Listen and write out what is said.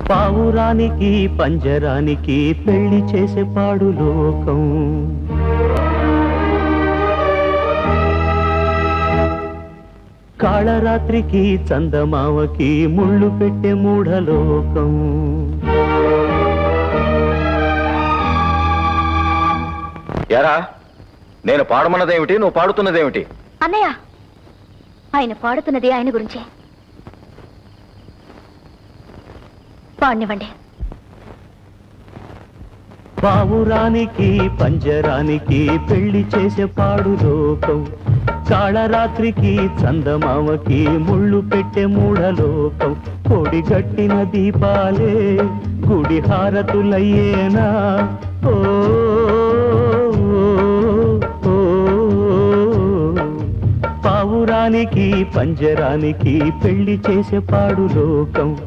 పావురానికి పంజరానికి పెళ్లి చేసే పాడు లోకం. కాళరాత్రికి చందమావకి ముళ్ళు పెట్టే మూఢలోకం. ఎరా నేను పాడమన్నదేమిటి, నువ్వు పాడుతున్నదేమిటి? అన్నయ్య, ఆయన పాడుతున్నది ఆయన గురించే. పాడినివ్వండి. పావురానికి పంజరానికి పెళ్లి చేసే పాడు లోకం. కాళరాత్రికి చందమావకి ముళ్ళు పెట్టే మూఢలోకం. కొడిగట్టిన దీపాలే గుడి హారతులయ్యేనా? ఓ పావురానికి పంజరానికి పెళ్లి చేసే పాడు లోకం.